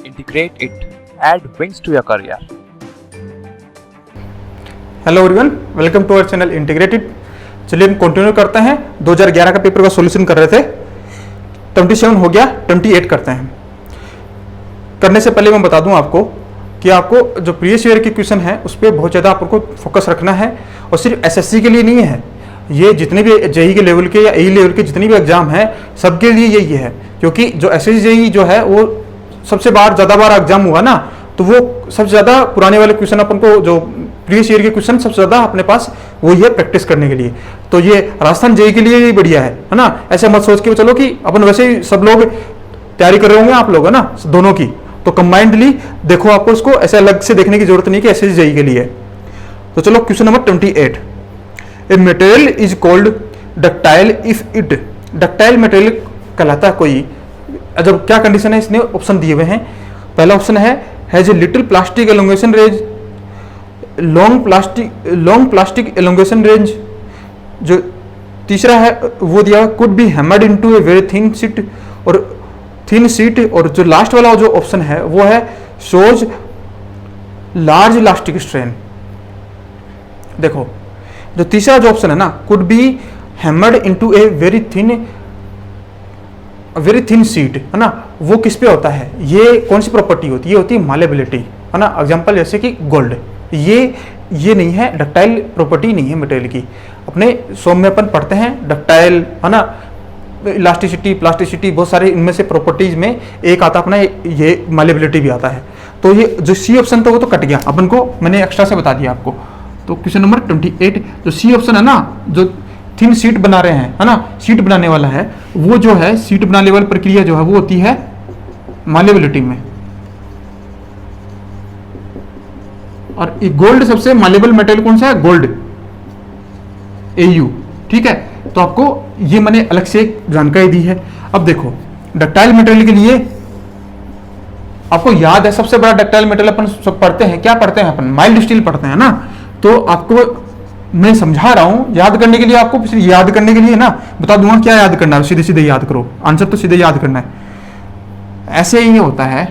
integrate it, add wings to your career. Hello everyone, welcome to our channel integrated. चलिए हम continue करते हैं। 2011 का पेपर का सॉल्यूशन कर रहे थे, 27 हो गया, 28 करते हैं। करने से पहले मैं बता दूं आपको कि आपको जो प्रीवियस ईयर के क्वेश्चन है उस पर बहुत ज़्यादा आपको फोकस रखना है, और सिर्फ एसएससी के लिए नहीं है, ये जितने भी जेई के लेवल के या ए लेवल के जितने भी एग्जाम हैं सबके लिए यही है। क्योंकि जो एसएससी जेई जो है वो सबसे ज़्यादा बार एग्जाम हुआ ना, तो वो सबसे ज़्यादा पुराने वाले क्वेश्चन अपन को, जो प्रीवियस ईयर के क्वेश्चन सबसे ज़्यादा अपने पास वही है प्रैक्टिस करने के लिए। तो ये राजस्थान जेई के लिए ही बढ़िया है ना। ऐसे मत सोच के चलो कि अपन वैसे ही सब लोग तैयारी कर रहे होंगे, आप लोग है ना दोनों की, तो कंबाइंडली देखो, आपको इसको ऐसे अलग से देखने की जरूरत नहीं कि एसएससी जेई के लिए। तो चलो question number 28। A material is called ductile if it, ductile material कहलाता है कोई, जब क्या कंडीशन है, इसने ऑप्शन दिए हुए हैं। पहला ऑप्शन है has a little plastic elongation range, long plastic elongation range. जो तीसरा है वो दिया could be hammered into a very thin sheet, और थिन शीट। और जो लास्ट वाला जो ऑप्शन है वो है शोज लार्ज इलास्टिक स्ट्रेन। देखो जो तीसरा जो ऑप्शन है ना, could be hammered into a very thin sheet, है ना, वो किस पे होता है, ये कौन सी प्रॉपर्टी होती है, ये होती है मालेबिलिटी, है ना। एग्जांपल जैसे कि गोल्ड, ये नहीं है, डक्टाइल प्रॉपर्टी नहीं है मटेरियल की। अपने सोम में अपन पढ़ते हैं डक्टाइल, है ना, इलास्टिसिटी, प्लास्टिसिटी, बहुत सारे इनमें से प्रॉपर्टीज में एक आता अपना ये मालेबिलिटी भी आता है। तो ये जो सी ऑप्शन था वो तो कट गया अपन को, मैंने एक्स्ट्रा से बता दिया आपको। तो क्वेश्चन नंबर 28 जो सी ऑप्शन है ना, जो थिन शीट बना रहे हैं, है ना, शीट बनाने वाला है, वो जो है शीट बनाने वाली प्रक्रिया जो है वो होती है मालेबिलिटी में। और गोल्ड सबसे मालेबल मेटेरियल कौन सा है, गोल्ड, एयू, ठीक है। तो आपको ये मैंने अलग से एक जानकारी दी है। अब देखो डक्टाइल मटेरियल के लिए आपको याद है, सबसे बड़ा डक्टाइल मटेरियल अपन सब पढ़ते हैं, क्या पढ़ते हैं अपन, माइल्ड स्टील पढ़ते हैं ना। तो आपको मैं समझा रहा हूं याद करने के लिए, आपको याद करने के लिए ना बता दूंगा क्या याद करना है, सीधे सीधे याद करो, आंसर तो सीधे याद करना है। ऐसे ही होता है,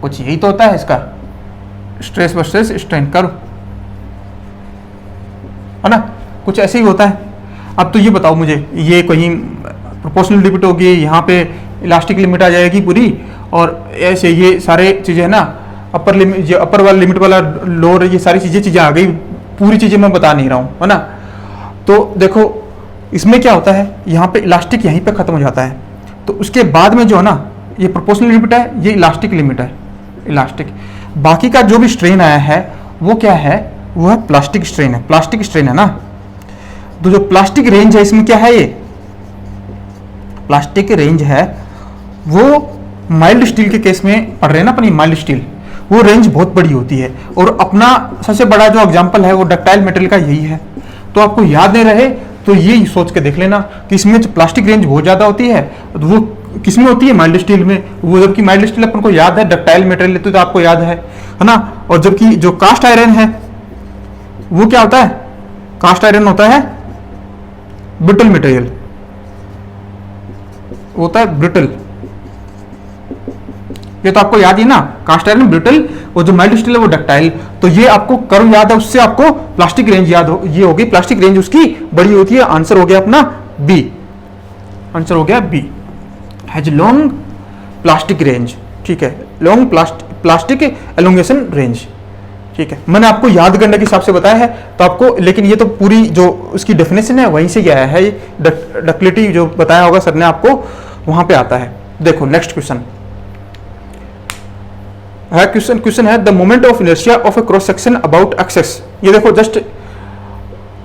कुछ यही तो होता है इसका, स्ट्रेस वर्सेस स्ट्रेन कर्व, है ना, कुछ ऐसे ही होता है। अब तो ये बताओ मुझे, ये कहीं प्रोपोर्शनल लिमिट होगी, यहाँ पे इलास्टिक लिमिट आ जाएगी पूरी, और ऐसे ये सारे चीजें है ना, अपर लिमिट, ये अपर वाला लिमिट वाला, लोअर, ये सारी चीजें आ गई, पूरी चीजें मैं बता नहीं रहा हूँ, है ना। तो देखो इसमें क्या होता है, यहाँ पे इलास्टिक यहीं पे खत्म हो जाता है, तो उसके बाद में जो है ना, ये प्रोपोर्शनल लिमिट है, ये इलास्टिक लिमिट है, इलास्टिक। बाकी का जो भी स्ट्रेन आया है वो क्या है, वो है प्लास्टिक स्ट्रेन है, प्लास्टिक स्ट्रेन है ना। तो जो प्लास्टिक रेंज है इसमें क्या है, ये प्लास्टिक रेंज है, वो माइल्ड स्टील के केस में पढ़ रहे हैं ना अपन, माइल्ड स्टील, वो रेंज बहुत बड़ी होती है। और अपना सबसे बड़ा जो एग्जांपल है वो डक्टाइल मटेरियल का यही है। तो आपको याद नहीं रहे तो ये सोच के देख लेना कि इसमें जो प्लास्टिक रेंज बहुत ज्यादा होती है, तो वो किसमें होती है, माइल्ड स्टील में। वो जबकि माइल्ड स्टील अपन को याद है, डक्टाइल मटेरियल तो आपको याद है ना। और जबकि जो कास्ट आयरन है वो क्या होता है, कास्ट आयरन होता है ब्रिटल मटेरियल, होता है ब्रिटल, ये तो आपको याद ही ना, कास्ट आयरन ब्रिटल, और जो माइल्ड स्टील है वो डक्टाइल। तो ये आपको कर्व याद है, उससे आपको प्लास्टिक रेंज याद हो, ये होगी प्लास्टिक रेंज उसकी बड़ी होती है। आंसर हो गया अपना बी, आंसर हो गया B, has long plastic range, ठीक है, लॉन्ग प्लास्टिक एलोंगेशन रेंज, ठीक है। मैंने आपको याद करने के हिसाब से बताया है तो आपको, लेकिन ये तो पूरी जो उसकी डेफिनेशन है वहीं से आया है, डक्टिलिटी जो बताया होगा सर ने आपको, वहां पे आता है। देखो नेक्स्ट क्वेश्चन है, क्वेश्चन है the moment of inertia of a cross section about axis. ये देखो जस्ट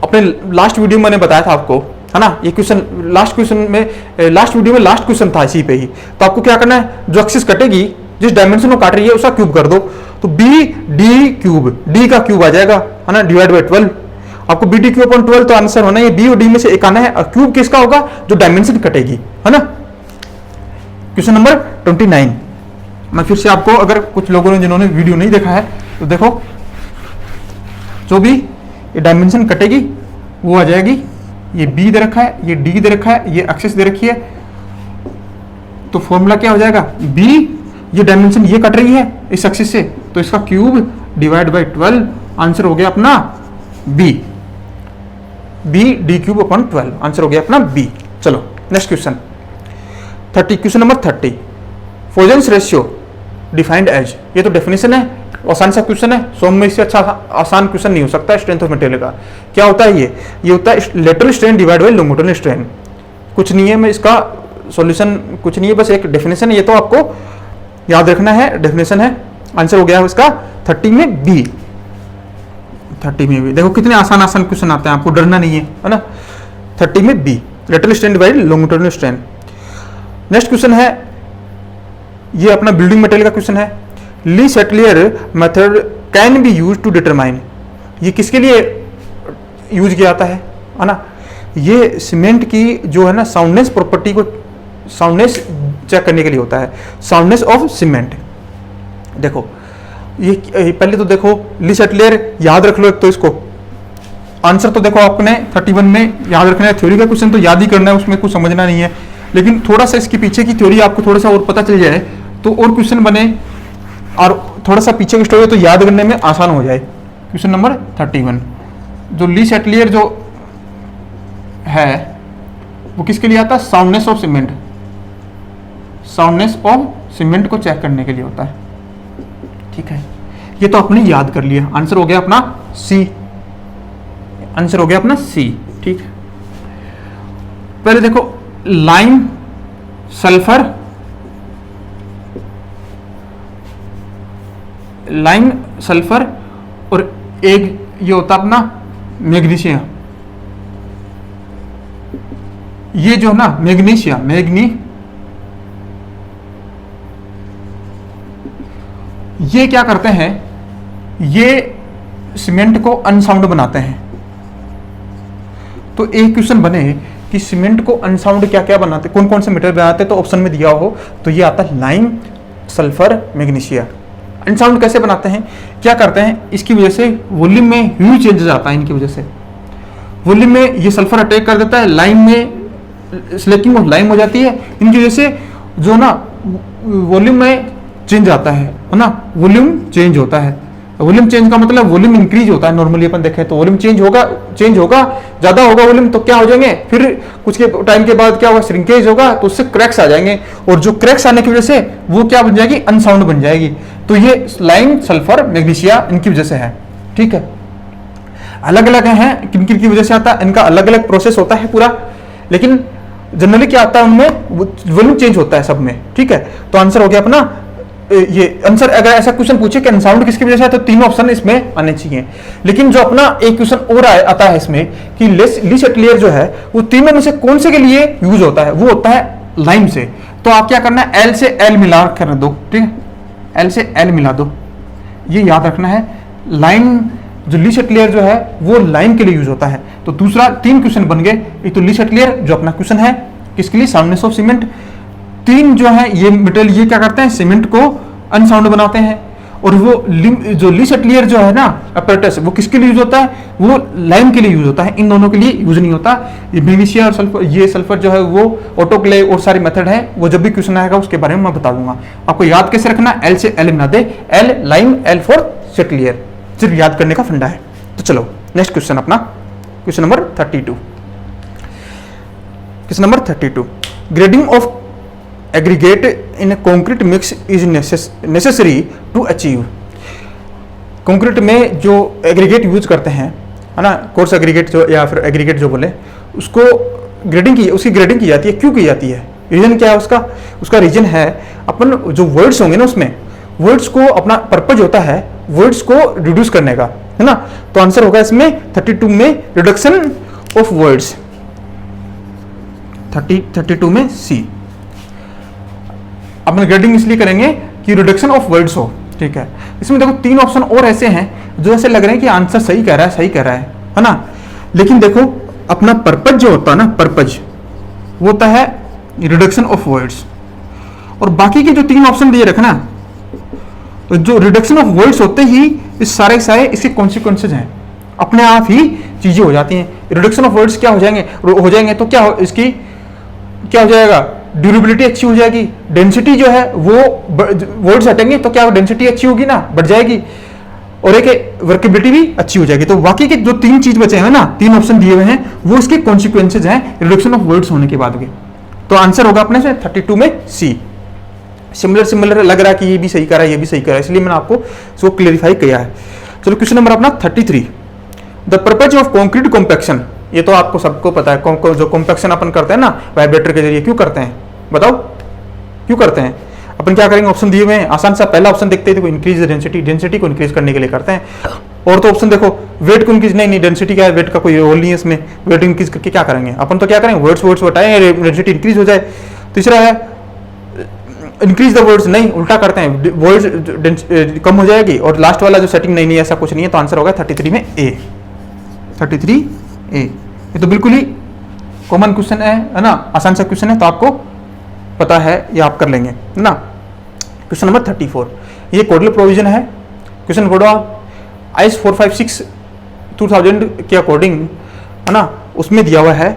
अपने लास्ट वीडियो में मैंने बताया था आपको, है ना, ये क्वेश्चन लास्ट वीडियो में लास्ट क्वेश्चन था इसी पे ही। तो आपको क्या करना है, जो एक्सिस कटेगी, जिस डायमेंशन को काट रही है उसका क्यूब कर दो, तो बी डी क्यूब, डी का क्यूब आ जाएगा, है ना, डिवाइड बाई 12। आपको बी डी क्यूब अपॉन 12 तो आंसर होना है, बी और डी में से एक आना है, और क्यूब किसका होगा, जो डायमेंशन कटेगी, है ना। Question number 29। मैं फिर से आपको, अगर कुछ लोगों ने जिन्होंने वीडियो नहीं देखा है तो देखो, जो भी ये डायमेंशन कटेगी वो आ जाएगी, ये बी दे रखा है, ये डी दे रखा है, ये एक्सिस दे रखी है, तो फॉर्मूला क्या हो जाएगा, b, ये डायमेंशन ये कट रही है इस एक्सिस से, तो इसका क्यूब डिवाइड बाई 12, आंसर हो गया अपना b, d cube upon 12, answer हो गया अपना b। चलो next question 30, question number 30, Poisson's ratio defined as, ये तो डेफिनेशन है, आसान सा क्वेश्चन है, सो में इससे अच्छा आसान क्वेश्चन नहीं हो सकता स्ट्रेंथ ऑफ मटेरियल का। क्या होता है ये होता है lateral strain divide by longitudinal strain, कुछ नहीं है, मैं इसका सॉल्यूशन कुछ नहीं है, बस एक डेफिनेशन है, ये तो आपको याद रखना है, डेफिनेशन है। आंसर हो गया है इसका 30 में बी, 30 में बी। देखो कितने आसान आसान क्वेश्चन आते हैं, आपको डरना नहीं है ना। 30 में B, lateral strain divide longitudinal strain. Next question है, ये अपना बिल्डिंग मटेरियल का क्वेश्चन है, Le Chatelier method can be use to determine, ये किसके लिए यूज किया जाता है ना, ये सीमेंट की जो है ना साउंडनेस प्रॉपर्टी को, साउंडनेस चेक करने के लिए होता है, साउंडनेस ऑफ सीमेंट। देखो ये पहले तो देखो ली सेटलियर याद रख लो, एक तो इसको आंसर तो देखो आपने 31 में याद रखना है, थ्योरी का क्वेश्चन तो याद ही करना है, उसमें कुछ समझना नहीं है, लेकिन थोड़ा सा इसके पीछे की थ्योरी आपको थोड़ा सा और पता चल जाए तो और क्वेश्चन बने, और थोड़ा सा पीछे की स्टोरी तो याद करने में आसान हो जाए। क्वेश्चन नंबर 31, जो ली सेटलियर जो है वो किसके लिए आता है, soundness of cement, soundness of cement को चेक करने के लिए होता है। ठीक है, ये तो आपने याद कर लिया, आंसर हो गया अपना सी, आंसर हो गया अपना सी। ठीक है, पहले देखो लाइम, सल्फर, लाइम, सल्फर और एक ये होता अपना मैग्नीशियम, ये जो ना मैग्नीशियम, ये क्या करते हैं, ये सीमेंट को अनसाउंड बनाते हैं। तो एक क्वेश्चन बने कि सीमेंट को अनसाउंड क्या क्या बनाते, कौन कौन से मेटेरियल बनाते हैं, तो ऑप्शन में दिया हो तो ये आता है लाइम, सल्फर, मैग्नीशियम। अनसाउंड कैसे बनाते हैं, क्या करते हैं, इसकी वजह से वॉल्यूम में ह्यूज चेंजेस आता है, इनकी वजह से वॉल्यूम में ये सल्फर अटैक कर देता है, लाइम में स्लेकिंग ऑफ लाइम हो जाती है, इनकी वजह से जो ना वॉल्यूम में चेंज आता है ना, वॉल्यूम चेंज होता है। वॉल्यूम चेंज का मतलब वॉल्यूम इंक्रीज होता है, नॉर्मली अपन देखें तो वॉल्यूम चेंज होगा ज्यादा होगा वॉल्यूम, तो क्या हो जाएंगे, फिर कुछ के टाइम के बाद क्या होगा, श्रिंकेज होगा, तो उससे क्रैक्स आ जाएंगे, और जो क्रैक्स आने की वजह से वो क्या बन जाएगी, अनसाउंड बन जाएगी। तो ये लाइम, सल्फर, मैग्नीशियम इनकी वजह से है। ठीक है, अलग अलग हैं, किन किन की वजह से आता है, इनका अलग अलग प्रोसेस होता है पूरा, लेकिन जनरली क्या आता है उनमें, वॉल्यूम चेंज होता है सब में। ठीक है, तो आंसर हो गया अपना ये आंसर। अगर ऐसा क्वेश्चन पूछे कि अनसाउंड किसकी वजह से है, तो तीनों ऑप्शन इसमें आने चाहिए। लेकिन जो अपना एक क्वेश्चन और आता है इसमें कि ली सेटलियर जो है वो तीनों में से कौन से के लिए यूज होता है, वो होता है लाइम से। तो आप क्या करना है, एल से एल मिला कर दो। ठीक है, एल से एल मिला दो, ये याद रखना है। लाइम जो ली सेटलियर जो है वो लाइम के लिए यूज होता है। तो दूसरा 3 क्वेश्चन बन गए, एक तो ली सेटलियर जो अपना क्वेश्चन है किसके लिए, साउंडनेस ऑफ सीमेंट। 3 जो है ये मटेरियल ये क्या करते हैं, सीमेंट को अनसाउंड बनाते हैं। और वो जो ली सेटलियर जो है ना अपरेटस, वो किसके लिए यूज होता है, वो लाइम के लिए यूज होता है, इन दोनों के लिए यूज नहीं होता। ये मैग्नीशियम और सल्फर, ये सल्फर जो है वो ऑटोक्लेव और सारी मेथड है, वो जब भी क्वेश्चन आएगा उसके बारे में मैं बता दूंगा। आपको याद कैसे रखना, एल से एल मिला दे, एल लाइम, एल फॉर सेटलियर, सिर्फ याद करने का फंडा है। तो चलो नेक्स्ट क्वेश्चन अपना, question number 32। Question number 32, grading of aggregate in concrete mix is necessary to achieve. Concrete में जो एग्रीगेट यूज करते हैं है ना, कोर्स एग्रीगेट जो या फिर एग्रीगेट जो बोले, उसको ग्रेडिंग की, उसकी ग्रेडिंग की जाती है। क्यों की जाती है, रीजन क्या है उसका रीजन है अपन जो वर्ड्स होंगे ना, उसमें वर्ड्स को अपना पर्पज होता है वर्ड्स को रिड्यूस करने का, है ना। तो आंसर होगा इसमें 32 में रिडक्शन ऑफ वर्ड्स, 32 में सी। अपन ग्रेडिंग इसलिए करेंगे कि रिडक्शन ऑफ वर्ड्स हो। ठीक है, इसमें देखो 3 ऑप्शन और ऐसे हैं जो ऐसे लग रहे हैं कि आंसर सही कह रहा है ना, लेकिन देखो अपना पर्पज जो होता है ना, पर्पज वो होता है रिडक्शन ऑफ वर्ड्स, और बाकी के जो 3 ऑप्शन दिए रखना, तो जो रिडक्शन ऑफ वर्ड्स होते ही इस सारे इसके कॉन्सिक्वेंसेज हैं, अपने आप ही चीजें हो जाती हैं। रिडक्शन ऑफ वर्ड्स क्या हो जाएंगे तो क्या हो, इसकी क्या हो जाएगा, ड्यूरेबिलिटी अच्छी हो जाएगी, डेंसिटी जो है वो वोल्ट्स हटेंगे तो क्या डेंसिटी अच्छी होगी ना, बढ़ जाएगी, और एक वर्केबिलिटी भी अच्छी हो जाएगी। तो बाकी के जो 3 चीज बचे हैं ना, 3 ऑप्शन दिए हुए हैं, वो इसके कॉन्सिक्वेंसेज हैं रिडक्शन ऑफ वोल्ट्स होने के बाद के। तो आंसर होगा अपने से 32 में सी। सिमिलर लग रहा है कि ये भी सही करा है, ये भी सही करा है, इसलिए मैंने आपको इसको क्लेरिफाई किया है। चलो क्वेश्चन नंबर अपना 33, the purpose of concrete compaction. ये तो आपको सबको पता है, जो कॉम्पैक्शन अपन करते हैं ना वाइब्रेटर के जरिए, क्यों करते हैं बताओ, क्यों करते हैं? अपन क्या करेंगे, ऑप्शन दिए हुए हैं, आसान सा पहला ऑप्शन देखते हैं, इंक्रीज डेंसिटी, डेंसिटी को इंक्रीज करने के लिए करते हैं। और तो ऑप्शन देखो, वेट को इंक्रीज, नहीं डेंसिटी क्या है, वेट का कोई रोल नहीं है इसमें, वेट इंक्रीज करके क्या करेंगे अपन, तो क्या करेंगे वर्ड्स हटाएं, डेंसिटी इंक्रीज हो जाए। तीसरा है इंक्रीज द वर्ड्स, नहीं उल्टा करते हैं, वर्ड्स कम हो जाएगी। और लास्ट वाला जो सेटिंग नहीं ऐसा कुछ नहीं है, तो आंसर होगा 33 में ए, 33 ए। ये तो बिल्कुल ही कॉमन क्वेश्चन है ना, आसान सा क्वेश्चन है, तो आपको पता है ये आप कर लेंगे ना। क्वेश्चन नंबर 34, ये कोडल प्रोविजन है, क्वेश्चन पढ़ो आप, IS 456 2000 के अकॉर्डिंग है ना, उसमें दिया हुआ है,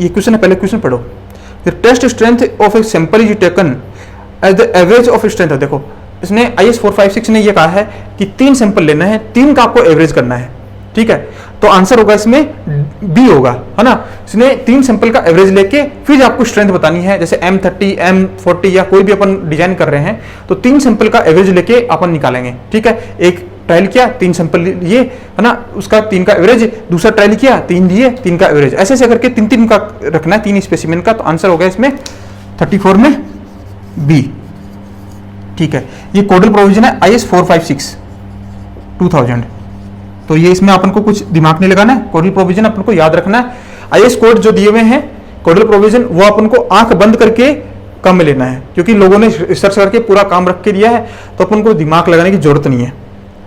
ये क्वेश्चन है, पहले क्वेश्चन पढ़ो। The test strength of a sample is taken as the average of strength. देखो इसने IS 456 ने ये कहा है कि 3 सैंपल लेना है, 3 का आपको एवरेज करना है, ठीक है। तो आंसर होगा इसमें बी होगा, है ना। इसने 3 सैंपल का एवरेज लेके फिर आपको स्ट्रेंथ बतानी है, जैसे M30 M40 या कोई भी अपन डिजाइन कर रहे हैं, तो 3 सैंपल का एवरेज लेके अपन निकालेंगे, ठीक है। एक ट्रायल किया, 3 सैंपल लिए, है ना, उसका 3 का एवरेज, दूसरा ट्रायल किया, 3 दिए, 3 का एवरेज, ऐसे ऐसे करके 3 का रखना है, 3 स्पेसिमेन का। तो आंसर होगा इसमें 34 में बी, ठीक है। ये कोडल प्रोविजन है IS 456 2000। तो ये इसमें अपन को कुछ दिमाग नहीं लगाना है, कोडल प्रोविजन अपन को याद रखना है। IS कोड जो दिए हुए हैं कोडल प्रोविजन, वो अपन को आंख बंद करके काम में लेना है, क्योंकि लोगों ने रिसर्च करके पूरा काम रख के दिया है, तो अपन को दिमाग लगाने की जरूरत नहीं है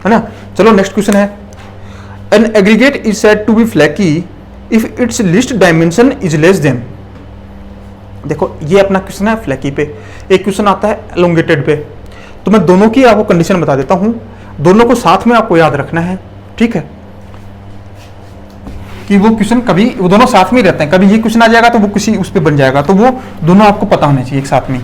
ना। चलो नेक्स्ट क्वेश्चन है, an aggregate is said to be flaky if its least dimension is less than. देखो ये अपना क्वेश्चन है फ्लैकी पे, एक क्वेश्चन आता है एलोंगेटेड पे। तो मैं दोनों की आपको कंडीशन बता देता हूं, दोनों को साथ में आपको याद रखना है, ठीक है, कि वो क्वेश्चन कभी वो दोनों साथ में रहते हैं, कभी ये क्वेश्चन आ जाएगा तो वो किसी उस पे बन जाएगा, तो वो दोनों आपको पता होने चाहिए एक साथ में।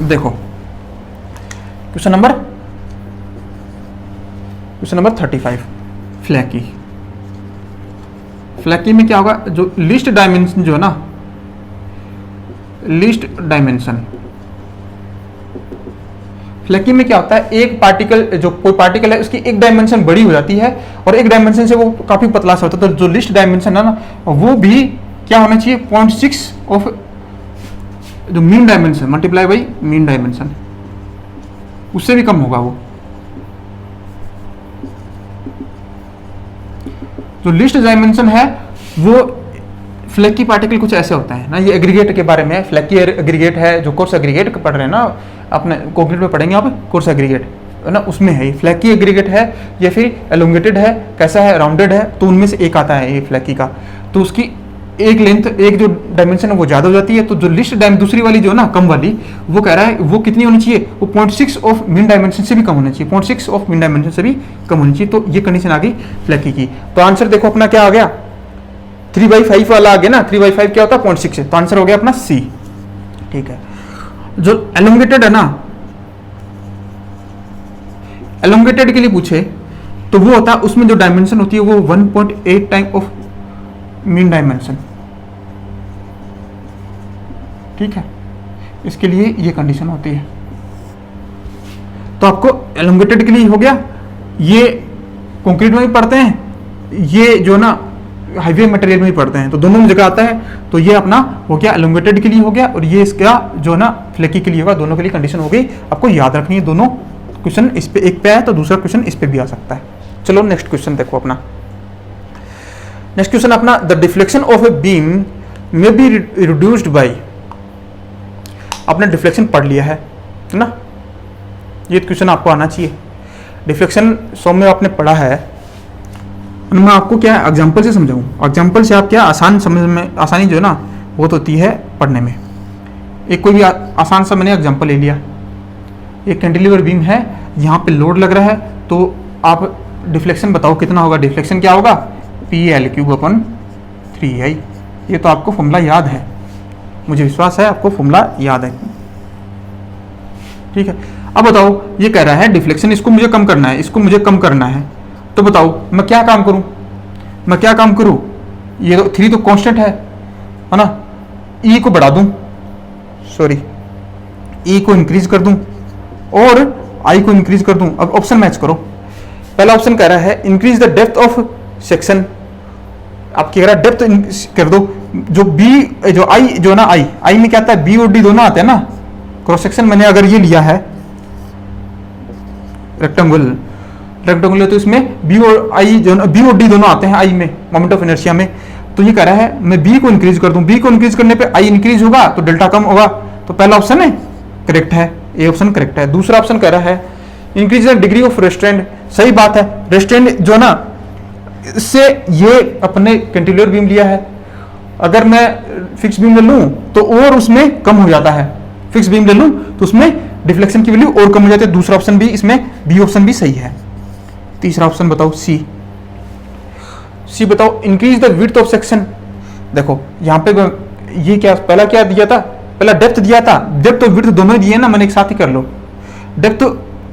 देखो क्वेश्चन नंबर 35, फ्लैकी। फ्लैकी में क्या होगा, जो लिस्ट डायमेंशन जो है ना, लिस्ट डायमेंशन फ्लैकी में क्या होता है, एक पार्टिकल, जो कोई पार्टिकल है उसकी एक डायमेंशन बड़ी हो जाती है और एक डायमेंशन से वो काफी पतला सा होता है। तो जो लिस्ट डायमेंशन है ना, वो भी क्या होना चाहिए, 0.6 ऑफ जो mean dimension multiply by mean dimension, उससे भी कम होगा वो। जो लिस्ट डायमेंशन है वो फ्लैकी पार्टिकल कुछ ऐसे होता है ना, ये एग्रीगेट के बारे में है, फ्लैकी एग्रीगेट है, जो कोर्स एग्रीगेट पढ़ रहे हैं ना, अपने कॉग्निट में पढ़ेंगे आप कोर्स एग्रीगेट है ना, उसमें है ये फ्लैकी एग्रीगेट है, या फिर एलोंगेटेड है, कैसा है, राउंडेड है, तो उनमें से एक आता है ये फ्लैकी का। तो उसकी एक लेंथ, एक जो डायमेंशन है वो ज्यादा हो जाती है, तो जो लिस्ट दूसरी वाली जो ना कम वाली, वो कह रहा है वो कितनी होनी चाहिए, वो 0.6 ऑफ मीन डायमेंशन से भी कम होनी चाहिए, 0.6 ऑफ मीन डायमेंशन से भी कम होनी चाहिए। तो ये कंडीशन आ गई फ्लैकी की। तो आंसर देखो अपना क्या आ गया, 3/5 वाला आ गया ना, 3/5 क्या होता है 0.6 है, तो आंसर हो गया अपना सी, ठीक है। जो एलोंगेटेड है ना, एलोंगेटेड के लिए पूछे तो वो होता है, उसमें जो डायमेंशन होती है वो 1.8 टाइम ऑफ मीन डायमेंशन, ठीक है। इसके लिए ये कंडीशन होती है। तो आपको एलोंगेटेड के लिए हो गया, ये कंक्रीट में भी पढ़ते हैं, ये जो ना हाईवे मटेरियल में भी पढ़ते हैं, तो दोनों में जगह आता है। तो ये अपना हो गया एलोंगेटेड के लिए हो गया, और ये इसका जो ना फ्लैकी के लिए होगा, दोनों के लिए कंडीशन हो गई। आपको याद रखनी है, दोनों क्वेश्चन इस पे एक पे है तो दूसरा क्वेश्चन इस पे भी आ सकता है। चलो नेक्स्ट क्वेश्चन देखो अपना, नेक्स्ट क्वेश्चन अपना, the deflection of a beam may be reduced by. आपने डिफ्लेक्शन पढ़ लिया है ना, ये क्वेश्चन आपको आना चाहिए। डिफ्लेक्शन 100 में आपने पढ़ा है, मैं आपको क्या एग्जांपल से समझाऊं, एग्जांपल से आप क्या आसान समझ में, आसानी जो है ना वो तो होती है पढ़ने में। एक कोई भी आसान सा मैंने एग्जांपल ले लिया, एक कैंटिलीवर बीम है, यहाँ पे लोड लग रहा है, तो आप डिफ्लेक्शन बताओ कितना होगा। डिफ्लेक्शन क्या होगा, PL3/3i। ये तो आपको फॉर्मूला याद है, मुझे विश्वास है आपको फॉर्मूला याद है, ठीक है। अब बताओ ये कह रहा है डिफ्लेक्शन, इसको मुझे कम करना है, इसको मुझे कम करना है, तो बताओ मैं क्या काम करूं, मैं क्या काम करूं। ये तो 3 तो कांस्टेंट है ना, E को बढ़ा दूं, सॉरी E को इंक्रीज कर दूं और I को इंक्रीज कर दूं। अब ऑप्शन मैच करो। पहला ऑप्शन कह रहा है increase the depth of section, आप कह रहा है डेप्थ कर दो। जो बी जो आई जो ना आई में क्या आता है, बी और डी दोनों आते हैं ना। क्रॉस सेक्शन मैंने अगर ये लिया है रेक्टेंगुलर तो इसमें बी और आई जो बी और डी दोनों आते हैं आई में, मोमेंट ऑफ इनर्शिया में। तो ये कह रहा है मैं बी को इंक्रीज कर दूं, बी को इंक्रीज करने पे आई इंक्रीज होगा तो डेल्टा कम होगा। तो पहला ऑप्शन है करेक्ट है, ए ऑप्शन करेक्ट है। दूसरा ऑप्शन कह रहा है increase the degree of restaurant, सही बात है। रेस्ट्रेंट जो ना इससे ये अपने कैंटिलीवर बीम लिया है, अगर मैं फिक्स बीम ले लूं तो और उसमें कम हो जाता है, फिक्स बीम ले लूं तो उसमें डिफ्लेक्शन की वैल्यू और कम हो जाती है। दूसरा ऑप्शन भी इसमें बी ऑप्शन भी सही है। तीसरा ऑप्शन बताओ सी बताओ increase the width of section. देखो यहाँ पे ये क्या पहला क्या दिया था, पहला डेप्थ दिया था, डेप्थ और विड्थ दोनों दिए ना, मैंने एक साथ ही कर लो। डेप्थ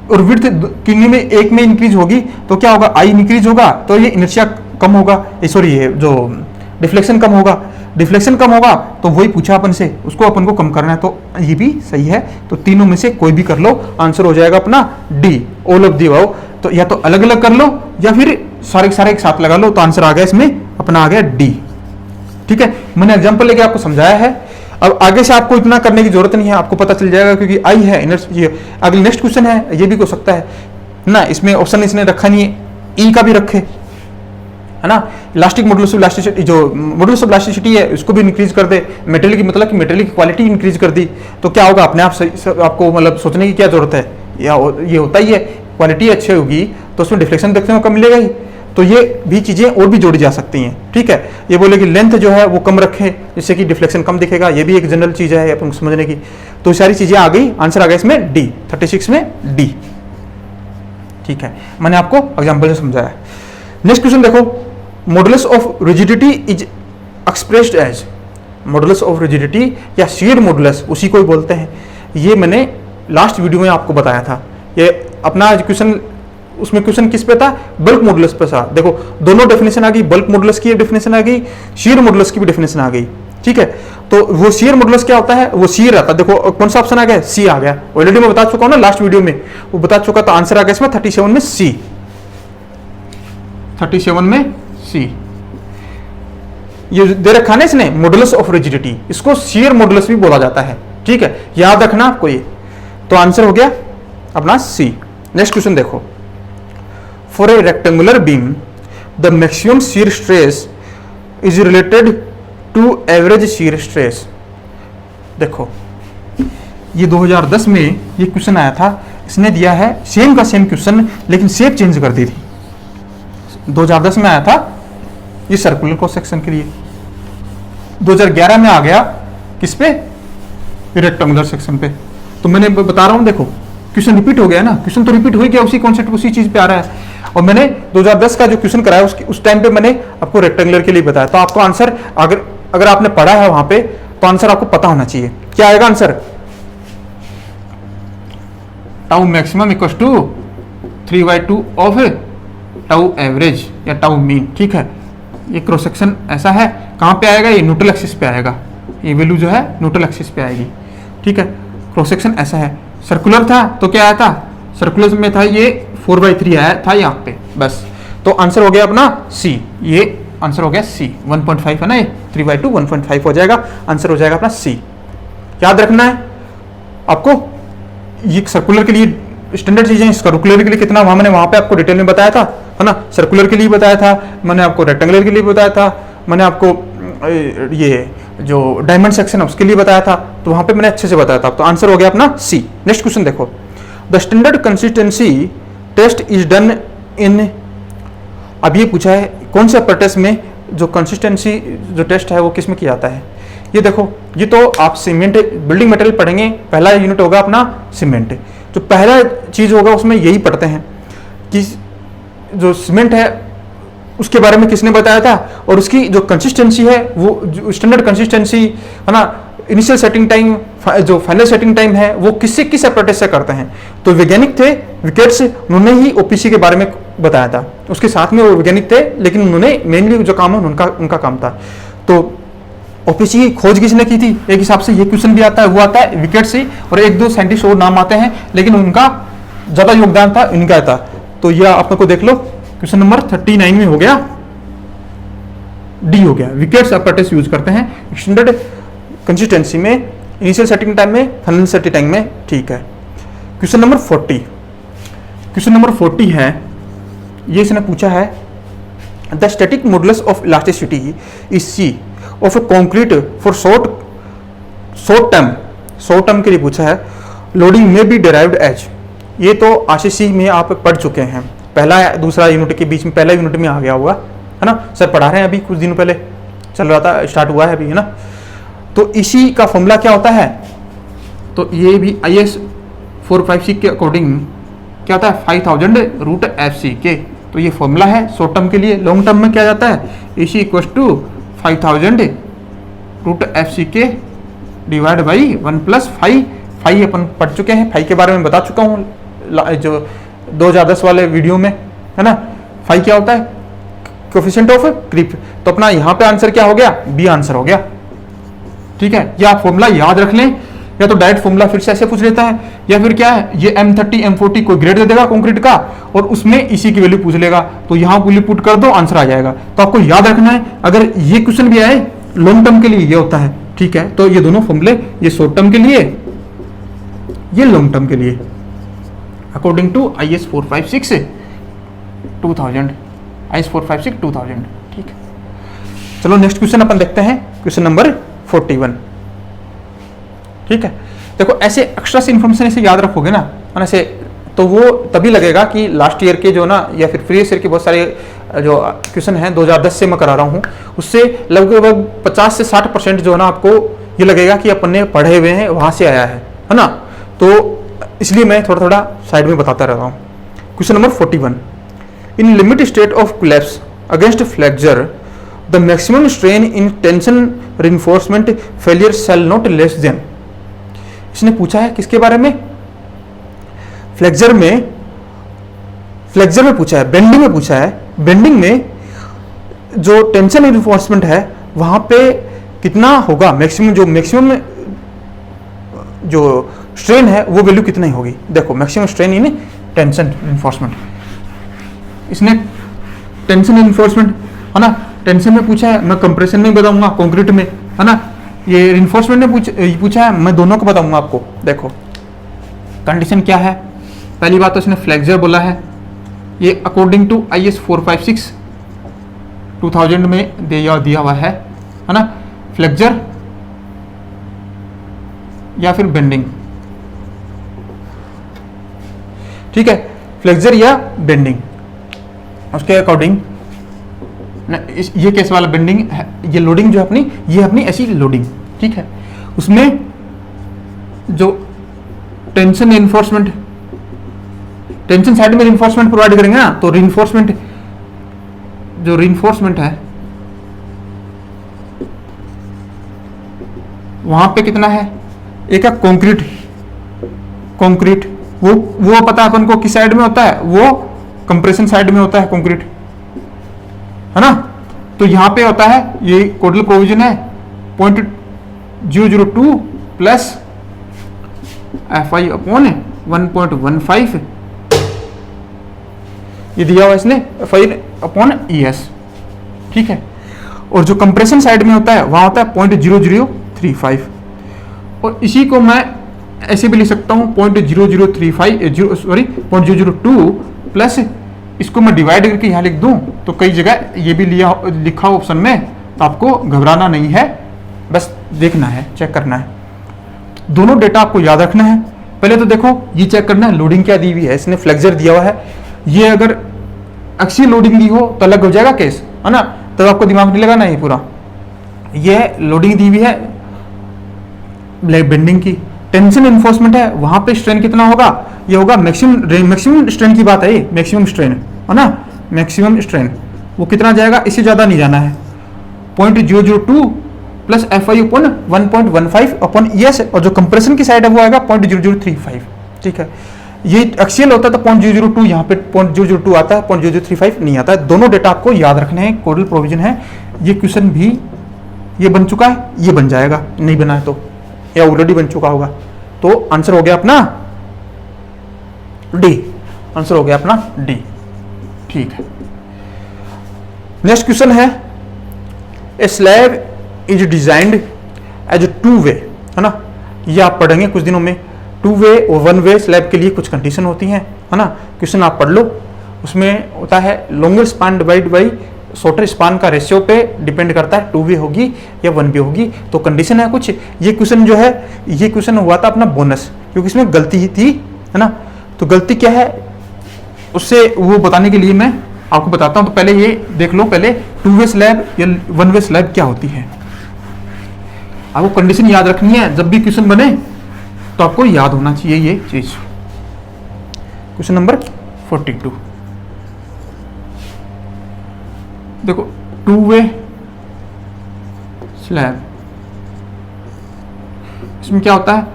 और विड्थ किन्हीं में एक में इंक्रीज होगी तो क्या होगा, आई इंक्रीज होगा तो ये इनर्शिया कम होगा, सॉरी ये जो डिफ्लेक्शन कम होगा। डिफ्लेक्शन कम होगा तो वही पूछा अपन से, उसको अपन को कम करना है, तो ये भी सही है। तो तीनों में से कोई भी कर लो, आंसर हो जाएगा अपना D, all of the above. तो या तो अलग अलग कर लो या फिर सारे सारे एक साथ लगा लो, तो आंसर आ गया इसमें अपना आ गया डी, ठीक है। मैंने एग्जांपल लेके आपको समझाया है। अब आगे से आपको इतना करने की जरूरत नहीं है, आपको पता चल जाएगा क्योंकि आई है ये अगले नेक्स्ट क्वेश्चन है, ये भी हो सकता है ना। इसमें ऑप्शन इसने रखा नहीं है, ई का भी रखे है ना। इलास्टिक मॉडुलस ऑफ इलास्टिसिटी, जो मॉडुलस ऑफ इलास्टिसिटी है उसको भी इंक्रीज कर दे। मेटेरियल की मतलब कि मेटेरियल की क्वालिटी इंक्रीज कर दी तो क्या होगा, अपने आप आपको मतलब सोचने की क्या जरूरत है, या ये होता ही है। क्वालिटी अच्छी होगी तो उसमें डिफ्लेक्शन देखने को कम मिलेगा ही। तो ये भी चीजें और भी जोड़ी जा सकती हैं, ठीक है। ये बोले कि लेंथ जो है वो कम रखें जिससे कि डिफ्लेक्शन कम दिखेगा, ये भी एक जनरल चीज है अपन को समझने की। तो सारी चीजें आ गई, आंसर आ गया इसमें डी, 36 में डी, ठीक है। मैंने आपको एग्जाम्पल से समझाया। नेक्स्ट क्वेश्चन देखो, modulus of rigidity is expressed as, modulus of rigidity या शियर मॉडुलस उसी को ही बोलते हैं। ये मैंने लास्ट वीडियो में आपको बताया था। ये अपना क्वेश्चन, उसमें क्वेश्चन किस पे था, बल्क मॉडुलस पे था। देखो दोनों डेफिनेशन आ गई, बल्क मॉडुलस की डेफिनेशन आ गई, शियर मॉडुलस की भी डेफिनेशन आ गई, ठीक है। तो वो शियर मॉडुलस क्या होता है, वो शियर आता है। देखो कौन सा ऑप्शन आ गया, सी आ गया। ऑलरेडी मैं बता चुका हूं ना लास्ट वीडियो में, वो बता चुका। तो आंसर आ गया इसमें 37 में सी, 37 में सी। ये दे रखा ना इसने मॉडुलस ऑफ रिजिडिटी, इसको शियर मॉडुलस भी बोला जाता है, ठीक है। याद रखना आपको ये। तो आंसर हो गया अपना सी। नेक्स्ट क्वेश्चन देखो, for a rectangular beam the maximum shear stress is related to average shear stress. देखो ये 2010 में ये क्वेश्चन आया था, इसने दिया है सेम का सेम क्वेश्चन लेकिन शेप चेंज कर दी थी। 2010 में आया था ये सर्कुलर क्रॉस सेक्शन के लिए, 2011 में आ गया किस पे, रेक्टेंगुलर सेक्शन पे। तो मैंने बता रहा हूं, देखो क्वेश्चन रिपीट हो गया ना, क्वेश्चन तो रिपीट हो गया, उसी कॉन्सेप्ट उसी चीज पे आ रहा है। और मैंने 2010 का जो क्वेश्चन कराया उस टाइम पे मैंने आपको रेक्टेंगुलर के लिए बताया। तो आपको आंसर अगर आपने पढ़ा है वहां पे तो आंसर आपको पता होना चाहिए। क्या आएगा answer, tau maximum equal to 3/2 of tau average या टाउ मीन, ठीक है। ये क्रॉस सेक्शन ऐसा है, कहां पे आएगा, ये न्यूट्रल एक्सिस पे आएगा, ये वैल्यू जो है न्यूट्रल एक्सिस पे आएगी, ठीक है। क्रॉस सेक्शन ऐसा है, सर्कुलर था तो क्या आया था, सर्कुलर में था ये 4/3 आया था यहाँ पे, बस। तो आंसर हो गया अपना सी, ये आंसर हो गया सी, 1.5 है ना, ये 3/2 1.5 हो जाएगा, आंसर हो जाएगा अपना सी। याद रखना है आपको, ये सर्कुलर के लिए स्टैंडर्ड चीजें, सर्कुलर के लिए कितना मैंने वहां पे आपको डिटेल में बताया था, है ना। सर्कुलर के लिए बताया था मैंने, आपको रेक्टेंगुलर के लिए बताया था मैंने, आपको ये जो डायमंड सेक्शन है उसके लिए बताया था। तो वहां पे मैंने अच्छे से बताया था। तो आंसर हो गया अपना सी। नेक्स्ट क्वेश्चन देखो, the standard consistency test is done in, अब ये पूछा है कौन से टेस्ट में जो कंसिस्टेंसी जो टेस्ट है वो किस में किया जाता है। ये देखो, ये तो आप सीमेंट बिल्डिंग मटेरियल पढ़ेंगे, पहला यूनिट होगा अपना सीमेंट। जो पहला चीज होगा उसमें यही पढ़ते हैं कि जो सीमेंट है उसके बारे में किसने बताया था, और उसकी जो कंसिस्टेंसी है वो जो स्टैंडर्ड कंसिस्टेंसी है ना, इनिशियल सेटिंग टाइम, जो फाइनल सेटिंग टाइम है वो किस एप्रेटिस से करते हैं। तो वैज्ञानिक थे विकेट्स, उन्होंने ही ओपीसी के बारे में बताया था, उसके साथ में वो वैज्ञानिक थे, लेकिन उन्होंने मेनली जो काम है उनका काम था। तो ओपीसी की खोज किसने की थी, एक हिसाब से ये क्वेश्चन भी आता है, वो आता है विकेट से, और एक दो साइंटिस्ट और नाम आते हैं, लेकिन उनका ज्यादा योगदान था, इनका था। तो यह आप लोग को देख लो, क्वेश्चन नंबर 39 में हो गया, डी हो गया, विकेट्स एप्रेटिस यूज करते हैं स्टैंडर्ड कंसिस्टेंसी में, इनिशियल सेटिंग टाइम में, फाइनल सेटिंग टाइम में। ठीक है, क्वेश्चन नंबर 40, क्वेश्चन नंबर 40 है, ये इसने पूछा है the static modulus of elasticity is C of a concrete for short term के लिए पूछा है, लोडिंग में बी डिराइव्ड एज। ये तो आरसीसी में आप पढ़ चुके हैं, पहला दूसरा यूनिट के बीच में, पहला यूनिट में आ गया होगा, है ना सर, पढ़ा रहे हैं अभी, कुछ दिनों पहले चल रहा था, स्टार्ट हुआ है अभी, है ना। तो इसी का फॉर्मूला क्या होता है, तो ये भी IS 456 के अकॉर्डिंग क्या होता है, 5000√FC तो ये फॉर्मूला है शॉर्ट टर्म के लिए। लॉन्ग टर्म में क्या जाता है, AC = 5000√FC divide by 1 + 5। Phi अपन पढ़ चुके हैं, फाई के बारे में बता चुका हूँ जो 2010 वाले वीडियो में, है ना। फाई क्या होता है, कोएफिशिएंट ऑफ क्रीप। तो अपना यहाँ पे आंसर क्या हो गया, बी आंसर हो गया। ठीक है, या आप फॉर्मूला याद रख लें, या तो डायरेक्ट फॉर्मूला फिर से ऐसे पूछ लेता है, या फिर क्या है, ये M30 M40 कोई ग्रेड दे देगा कंक्रीट का, और उसमें इसी की वैल्यू पूछ लेगा, तो यहाँ वैल्यू पुट कर दो, आंसर आ जाएगा। तो आपको याद रखना है, अगर ये क्वेश्चन भी आए लॉन्ग टर्म के लिए ये होता है। ठीक है, तो ये दोनों फॉर्मूले, ये शॉर्ट टर्म के लिए, ये लॉन्ग टर्म के लिए, अकॉर्डिंग टू IS 456 2000, IS 456 2000। ठीक है, चलो नेक्स्ट क्वेश्चन अपन देखते हैं, क्वेश्चन नंबर 41। ठीक है, देखो ऐसे एक्स्ट्रा से इन्फॉर्मेशन ऐसे याद रखोगे ना, ऐसे तो वो तभी लगेगा कि लास्ट ईयर के जो ना, या फिर प्रीवियस ईयर के बहुत सारे जो क्वेश्चन हैं 2010 से मैं करा रहा हूँ, उससे लगभग 50 से 60% जो है ना, आपको ये लगेगा कि अपन ने पढ़े हुए हैं, वहां से आया है ना। तो इसलिए मैं थोड़ा थोड़ा साइड में बताता रहता हूँ। Question number 41, in limit state of collapse against flexure the maximum strain in tension reinforcement failure shall not less than. इसने पूछा है किसके बारे में, फ्लेक्चर में पूछा है, बेंडिंग में पूछा है। बेंडिंग में जो टेंशन रिइंफोर्समेंट है वहां पे कितना होगा, मैक्सिमम जो स्ट्रेन है वो वैल्यू कितनी होगी। देखो maximum strain in tension reinforcement, इसने टेंशन रिइंफोर्समेंट है ना, टेंशन में पूछा है, मैं कंप्रेशन में बताऊंगा, कंक्रीट में, है ना। ये रिइंफोर्समेंट ने पूछा है, मैं दोनों को बताऊंगा आपको। देखो कंडीशन क्या है, पहली बात तो इसने फ्लेक्चर बोला है, ये अकॉर्डिंग टू IS 456 2000 में दिया हुआ है ना। फ्लेक्चर या फिर बेंडिंग, ठीक है, फ्लेक्चर या बेंडिंग, उसके अकॉर्डिंग ये केस वाला बेंडिंग है, ये लोडिंग जो अपनी, ये अपनी ऐसी लोडिंग, ठीक है। उसमें जो टेंशन इन्फोर्समेंट, टेंशन साइड में रिइंफोर्समेंट प्रोवाइड करेंगे ना, तो रिइंफोर्समेंट जो रिइंफोर्समेंट है वहां पे कितना है, एक है कंक्रीट, वो पता है अपन को किस साइड में होता है, वो कंप्रेशन साइड में होता है कंक्रीट, है ना। तो यहां पे होता है, ये कोडल प्रोविजन है 0.002 प्लस FI/1.15, ये दिया हुआ इसने FI/ES, ठीक है। और जो कंप्रेशन साइड में होता है वहां होता है 0.0035, और इसी को मैं ऐसे भी लिख सकता हूं 0.0035 प्लस इसको मैं डिवाइड करके यहाँ लिख दूं, तो कई जगह ये भी लिखा ऑप्शन में, तो आपको घबराना नहीं है, बस देखना है, चेक करना है। दोनों डेटा आपको याद रखना है। पहले तो देखो ये चेक करना है लोडिंग क्या दी हुई है, इसने फ्लेक्चर दिया हुआ है, ये अगर एक्सियल लोडिंग दी हो तो अलग हो जाएगा केस, है ना, तब तो आपको दिमाग नहीं लगाना ये पूरा। ये लोडिंग दी हुई है बेंडिंग की, टेंशन इन्फोर्समेंट है, वहां पे स्ट्रेन कितना होगा, ये होगा मैक्सिमम स्ट्रेन की बात है, ये मैक्सिमम स्ट्रेन है ना, मैक्सिमम स्ट्रेन वो कितना जाएगा, इससे ज़्यादा नहीं जाना है, 0.002 plus F I upon 1.15 upon ES, और जो कंप्रेशन की साइड है वो आएगा 0.0035। ठीक है, ये एक्सियल होता है तो 0.002, यहाँ पे 0.002 आता है, 0.0035 नहीं आता है। दोनों डेटा आपको याद रखने हैं, कोडल प्रोविजन है। ये क्वेश्चन भी ये बन चुका है, ये बन जाएगा, नहीं बना है तो, या ऑलरेडी बन चुका होगा। तो आंसर हो गया अपना डी, आंसर हो गया अपना डी। ठीक है, नेक्स्ट क्वेश्चन है, a slab is designed as a two way, है ना, ये आप पढ़ेंगे कुछ दिनों में। टू वे और वन वे स्लैब के लिए कुछ कंडीशन होती हैं, है ना, क्वेश्चन आप पढ़ लो। उसमें होता है longer span divide by shorter span का रेशियो पे डिपेंड करता है, टू वे होगी या वन वे होगी। तो कंडीशन है कुछ, ये क्वेश्चन जो है, ये क्वेश्चन हुआ था अपना बोनस, क्योंकि इसमें गलती ही थी, है ना। तो गलती क्या है उससे वो बताने के लिए मैं आपको बताता हूं। तो पहले ये देख लो, पहले टू वे स्लैब या वन वे स्लैब क्या होती है। आपको कंडीशन याद रखनी है, जब भी क्वेश्चन बने तो आपको याद होना चाहिए ये चीज। क्वेश्चन नंबर 42 देखो, टू वे स्लैब, इसमें क्या होता है,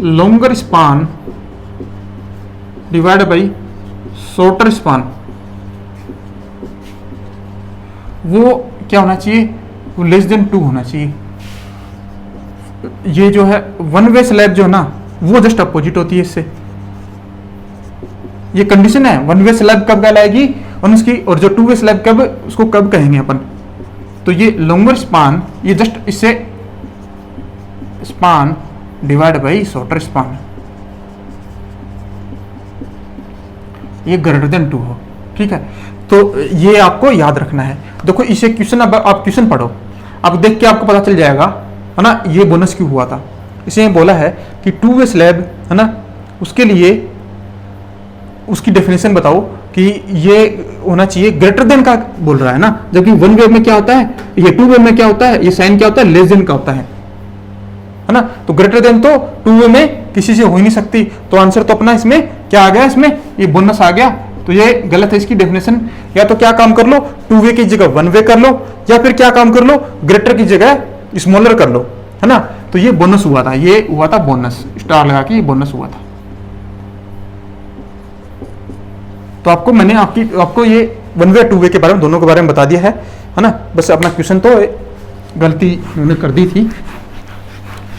longer span divide by shorter span, वो क्या होना चाहिए, वो लेस देन 2 होना चाहिए। ये जो है वन वे स्लैब जो है ना, वो जस्ट अपोजिट होती है इससे। ये कंडीशन है, वन वे स्लैब कब कहलाएगी और उसकी, और जो टू वे स्लैब कब, उसको कब कहेंगे अपन। तो ये लॉन्गर स्पान, ये जस्ट इससे span divide by shorter span, ये ग्रेटर देन 2 हो। ठीक है, तो ये आपको याद रखना है। देखो इसे क्वेश्चन, अब आप क्वेश्चन पढ़ो, अब देख के आपको पता चल जाएगा, है ना, ये बोनस क्यों हुआ था। इसे बोला है कि टू वे स्लैब, है ना, उसके लिए उसकी डेफिनेशन बताओ कि ये होना चाहिए ग्रेटर देन का बोल रहा है ना, जबकि वन वे में क्या होता है, ये टू वे में क्या होता है, ये साइन क्या होता है, लेस देन का होता है ना। तो ग्रेटर देन तो टू वे में किसी से हो ही नहीं सकती। तो आंसर तो अपना इसमें क्या आ गया, इसमें ये बोनस आ गया। तो ये गलत है इसकी डेफिनेशन। या तो क्या काम कर लो, टू वे की जगह वन वे कर लो, या फिर क्या काम कर लो, ग्रेटर की जगह स्मॉलर कर लो, है ना। तो ये बोनस हुआ था, ये हुआ था बोनस, स्टार लगा के ये बोनस हुआ था। तो आपको मैंने आपको ये वन वे टू वे के बारे में, दोनों के बारे में बता दिया है ना। बस अपना क्वेश्चन तो गलती मैंने कर दी थी।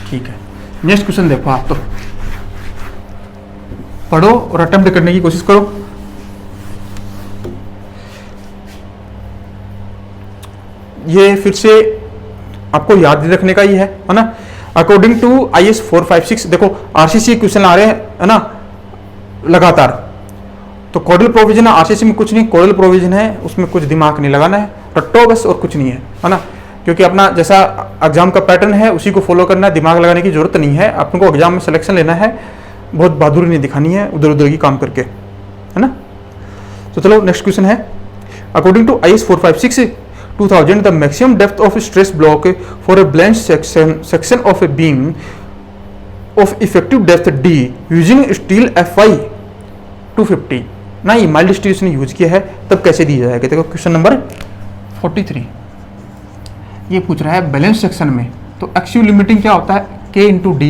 ठीक है, नेक्स्ट क्वेश्चन देखो, आप तो पढ़ो और अटेम्प्ट करने की कोशिश करो। ये फिर से आपको याद रखने का ही है ना। अकॉर्डिंग टू IS 456, देखो RCC क्वेश्चन आ रहे हैं, है ना, लगातार। तो कोडल प्रोविजन है, RCC में कुछ नहीं, कोडल प्रोविजन है, उसमें कुछ दिमाग नहीं लगाना है, रट्टो बस, और कुछ नहीं है ना। क्योंकि अपना जैसा एग्जाम का पैटर्न है उसी को फॉलो करना है, दिमाग लगाने की जरूरत नहीं है। अपन को एग्जाम में सिलेक्शन लेना है, बहुत बहादुरी नहीं दिखानी है उधर उधर की काम करके, है ना। तो चलो नेक्स्ट क्वेश्चन है, according to IS 456 2000 the maximum depth of a stress block for a blank section of a beam of effective depth D using steel FI 250 ना, ये माइल्ड स्टील ने यूज किया है, तब कैसे दी जाएगी। देखो क्वेश्चन नंबर 43 ये पूछ रहा है बैलेंस सेक्शन में। तो एक्सियल लिमिटिंग क्या होता है, K इंटू डी,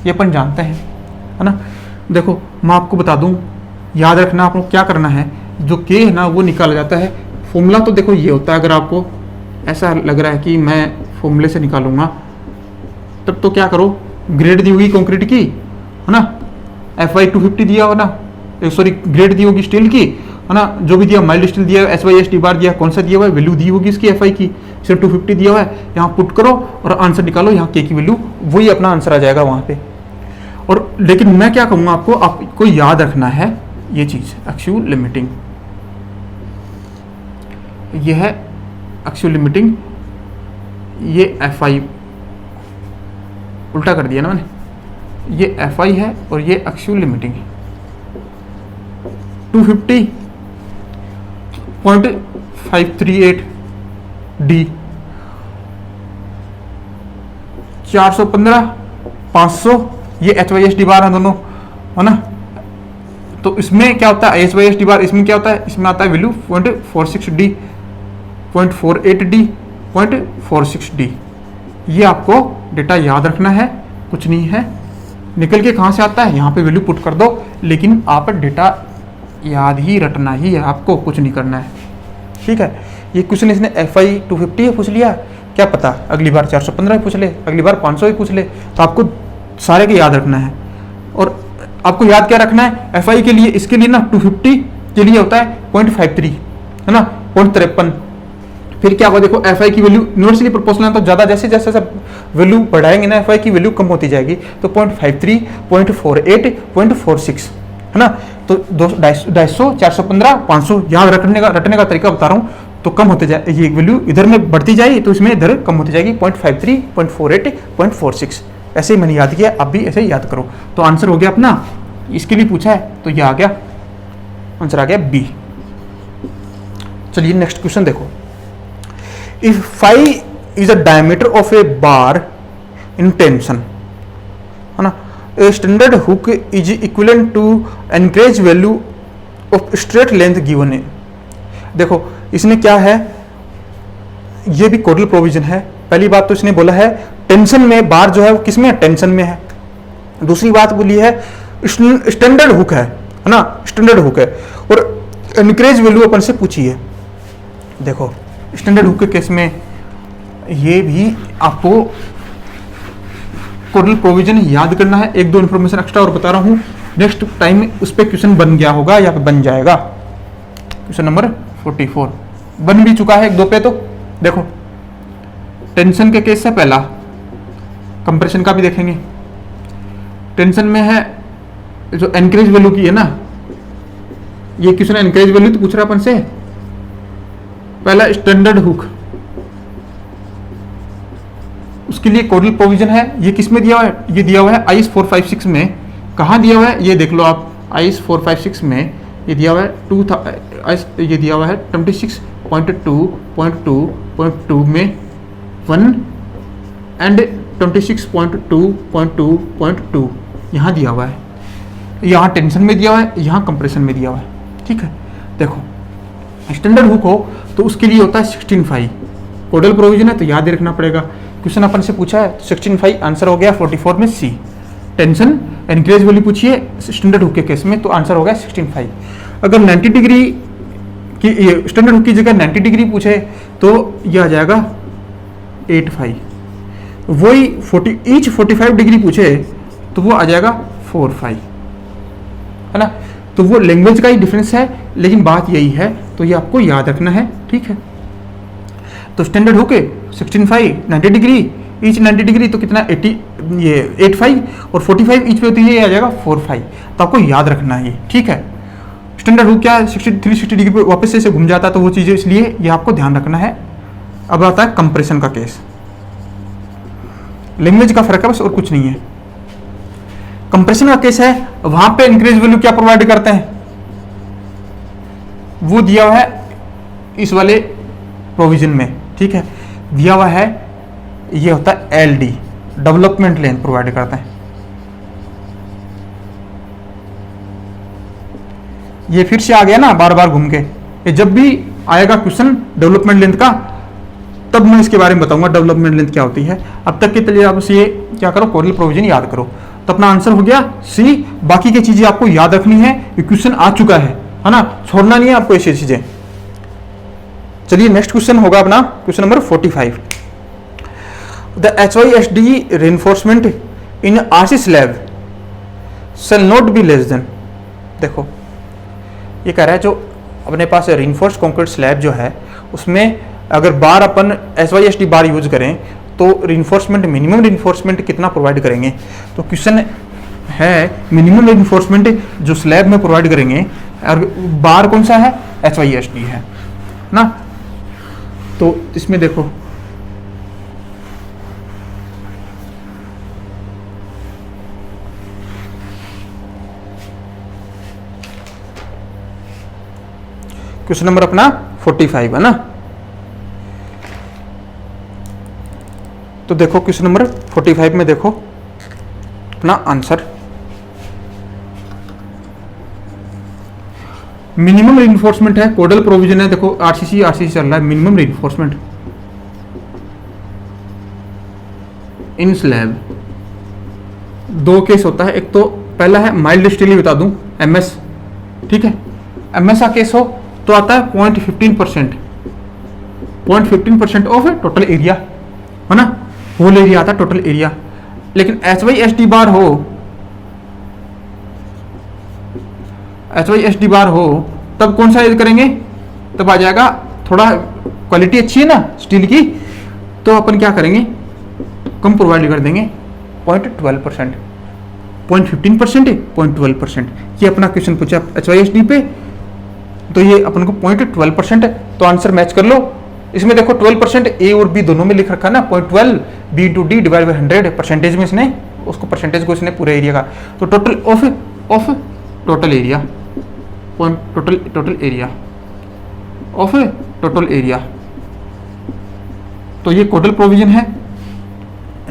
ये अपन जानते हैं, है ना। देखो मैं आपको बता दूं, याद रखना आपको क्या करना है, जो K है ना वो निकाला जाता है। फॉर्मूला तो देखो ये होता है, अगर आपको ऐसा लग रहा है कि मैं फॉर्मूले से निकालूंगा, तब तो क्या करो, ग्रेड दी होगी कंक्रीट की, है ना, FI 250 दिया हो ना, सॉरी ग्रेड दी होगी स्टील की, है ना, जो भी दिया, माइल्ड स्टील दिया, SYST बार दिया, कौन सा दिया हुआ है, वैल्यू दी होगी इसकी FI की, सिर्फ 250 दिया हुआ है, यहाँ पुट करो और आंसर निकालो, यहाँ K की वैल्यू, वही अपना आंसर आ जाएगा वहाँ पे। और लेकिन मैं क्या कहूँगा आपको याद रखना है ये चीज़, एक्सियल लिमिटिंग, ये है एक्सियल लिमिटिंग, ये FI उल्टा कर दिया ना मैंने, ये FI है और ये एक्सियल लिमिटिंग है। 250.538 D, 415 500, ये HYSD बार है दोनों, है ना, तो इसमें क्या होता है S Y S D bar, इसमें क्या होता है, इसमें आता है वैल्यू 0.46D, 0.48D, 0.46D। ये आपको डेटा याद रखना है, कुछ नहीं है। निकल के कहाँ से आता है, यहाँ पे वैल्यू पुट कर दो, लेकिन आप डेटा याद ही रटना ही है, आपको कुछ नहीं करना है, ठीक है। ये क्वेश्चन इसने FI 250 पूछ लिया, क्या पता अगली बार 415 पूछ ले, अगली बार 500 ही पूछ ले, तो आपको सारे के याद रखना है। और आपको याद क्या रखना है, FI के लिए, इसके लिए ना 250 के लिए होता है 0.53, है ना, 0.53। फिर क्या होगा देखो, FI की वैल्यू यूनिवर्सली प्रोपोर्शनल है, तो ज़्यादा जैसे जैसे सब वैल्यू बढ़ाएंगे ना, FI की वैल्यू कम होती जाएगी, तो 0.53, 0.48, 0.46, है ना। तो 250, 415, 500 याद रटने का तरीका बता रहा हूँ। तो कम होते जाए, ये वैल्यू इधर में बढ़ती जाएगी तो इसमें इधर कम होती जाएगी, 0.53, 0.48, 0.46। ऐसे ही मैंने याद किया, आप भी ऐसे ही याद करो। तो आंसर हो गया अपना, इसके लिए पूछा है तो ये आ गया, आंसर आ गया बी। चलिए नेक्स्ट क्वेश्चन देखो। If phi is a diameter of a bar in tension, है ना, a standard hook is equivalent to anchorage value of straight length given है। देखो इसने क्या है, ये भी कोडल प्रोविजन है। पहली बात तो इसने बोला है टेंशन में बार जो है वो किस में है, टेंशन में है। दूसरी बात बोली है स्टैंडर्ड हुक है ना, स्टैंडर्ड हुक है, और एनकरेज वैल्यू अपन से पूछी है। देखो स्टैंडर्ड हुक के केस में ये भी आपको कोडल प्रोविजन याद करना है। एक दो इंफॉर्मेशन एक्स्ट्रा और बता रहा हूं, नेक्स्ट टाइम उस पर क्वेश्चन बन गया होगा या बन जाएगा। क्वेश्चन नंबर 44 बन भी चुका है एक दो पे। तो देखो टेंशन के केस से पहला कंप्रेशन का भी देखेंगे। टेंशन में है जो एनकरेज वैल्यू की है ना, ये क्वेश्चन एनकरेज वैल्यू तो पूछ रहा अपन से। पहला स्टैंडर्ड हुक, उसके लिए कोडल प्रोविजन है। ये किस में दिया हुआ है, ये दिया हुआ है IS 456 में। कहाँ दिया हुआ है ये देख लो आप, IS 456 में ये दिया हुआ है ये दिया हुआ है 26.2.2.2 में 1 एंड 26.2.2.2 यहाँ दिया हुआ है। यहाँ टेंशन में दिया हुआ है, यहाँ कंप्रेशन में दिया हुआ है, ठीक है। देखो स्टैंडर्ड हुक हो तो उसके लिए होता है 16.5। कोडल प्रोविजन है तो याद ही रखना पड़ेगा। क्वेश्चन अपन से पूछा है 16.5, आंसर हो गया 44 में सी। टेंशन एनकरेज वैल्यू पूछिए स्टैंडर्ड हुक के केस में, तो आंसर हो गया 16.5। अगर 90 डिग्री की स्टैंडर्ड हुक की जगह 90 डिग्री पूछे तो यह आ जाएगा 8.5। वही 45 डिग्री पूछे तो वो आ जाएगा 4.5, है ना। तो वो लैंग्वेज का ही डिफरेंस है, लेकिन बात यही है, तो ये आपको याद रखना है, ठीक है। तो standard hook 16.5, 90 degree each, 90 degree तो कितना 8.5 और 45 ईच पे होती है, ये आ जाएगा 4.5। तो आपको याद रखना है ये, ठीक है। स्टैंडर्ड हुक क्या है 360 डिग्री पे वापस से घूम जाता है, तो वो चीज़ें इसलिए ये आपको ध्यान रखना है। अब आता है कंप्रेशन का केस। लैंग्वेज का फर्क है बस, और कुछ नहीं है। कंप्रेशन का केस है, वहां पे इंक्रीज वैल्यू क्या प्रोवाइड करते हैं, वो दिया हुआ है इस वाले प्रोविजन में, ठीक है। दिया हुआ है ये होता है LD, डेवलपमेंट लेंथ प्रोवाइड करता है। ये फिर से आ गया ना बार बार घूम के, ये जब भी आएगा क्वेश्चन डेवलपमेंट लेंथ का तब मैं इसके बारे में बताऊंगा डेवलपमेंट लेंथ क्या होती है। अब तक के लिए आप ये क्या करो, कोडल प्रोविजन याद करो। तो अपना आंसर हो गया सी। बाकी की चीजें आपको याद रखनी है, ये क्वेश्चन आ चुका है ना, छोड़ना नहीं है आपको ऐसी चीजें। चलिए नेक्स्ट क्वेश्चन होगा अपना question number 45। The HYSD reinforcement in RC slab shall not be less than। देखो ये कह रहा है जो अपने पास रिइंफोर्स कंक्रीट स्लैब जो है उसमें अगर बार अपन HYSD बार यूज करें तो रिइंफोर्समेंट मिनिमम रिइंफोर्समेंट कितना प्रोवाइड करेंगे। तो क्वेश्चन है मिनिमम रिइंफोर्समेंट जो स्लैब में प्रोवाइड करेंगे, और बार कौन सा है, HYSD है ना। तो इसमें देखो क्वेश्चन नंबर अपना 45 है ना। तो देखो क्वेश्चन नंबर 45 में देखो अपना आंसर, मिनिमम रीइंफोर्समेंट है, कोडल प्रोविजन है, देखो आरसीसी चल रहा है, मिनिमम रीइंफोर्समेंट इन स्लैब। दो केस होता है, एक तो पहला है माइल्ड स्टील, बता दूं एमएस, ठीक है, एमएस का केस हो तो आता है 0.15% ऑफ टोटल एरिया, है ना, होल एरिया आता है टोटल एरिया। लेकिन HYSD बार हो, HYSD बार हो तब कौन सा यूज करेंगे, तब आ जाएगा, थोड़ा क्वालिटी अच्छी है ना स्टील की, तो अपन क्या करेंगे, कम प्रोवाइड कर देंगे, 0.12%, 0.15% है, 0.12%। ये अपना क्वेश्चन पूछा HYSD पे, तो ये अपन को 0.12% है, तो आंसर मैच कर लो। इसमें देखो 12% ए और बी दोनों में लिख रखा है ना, 0.12 B into D divide by 100 percentage में इसने उसको, परसेंटेज को इसने पूरे एरिया का, तो total of total area, total area of total area, तो ये कोडल प्रोविजन है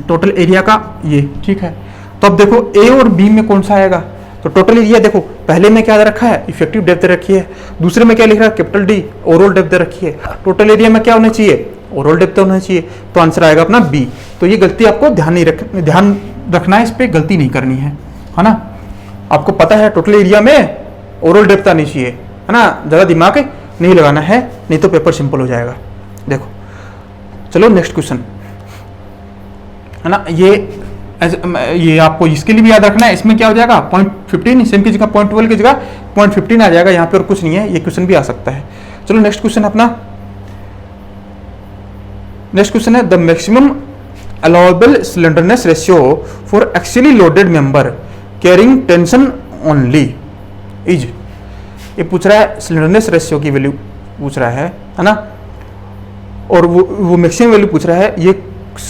टोटल एरिया का ये, ठीक है। तो अब देखो ए और बी में कौन सा आएगा, तो टोटल एरिया देखो पहले में क्या रखा है, इफेक्टिव डेप्थ रखी है, दूसरे में क्या लिख रहा है, कैपिटल डी ओवरऑल डेप्थ रखी है, टोटल एरिया में क्या होना चाहिए, ओवरऑल डेप्थ होना चाहिए, तो आंसर आएगा अपना बी। तो ये गलती आपको ध्यान रखना है, इस पर गलती नहीं करनी है ना। आपको पता है टोटल एरिया में ओवरऑल डेप्थ आनी चाहिए, है ना, ज़्यादा दिमाग नहीं लगाना है, नहीं तो पेपर सिंपल हो जाएगा। देखो चलो नेक्स्ट क्वेश्चन, है ना, ये आपको इसके लिए भी याद रखना है। इसमें क्या हो जाएगा 0.15, सेम की जगह 0.12 की जगह 0.15 आ जाएगा, यहाँ पे और कुछ नहीं है, ये क्वेश्चन भी आ सकता है। चलो नेक्स्ट क्वेश्चन अपना, नेक्स्ट क्वेश्चन है the maximum allowable slenderness ratio for actually loaded member carrying tension only is. ये पूछ रहा है स्लेंडरनेस रेशियो की वैल्यू पूछ रहा है ना, और वो मैक्सिमम वैल्यू पूछ रहा है। ये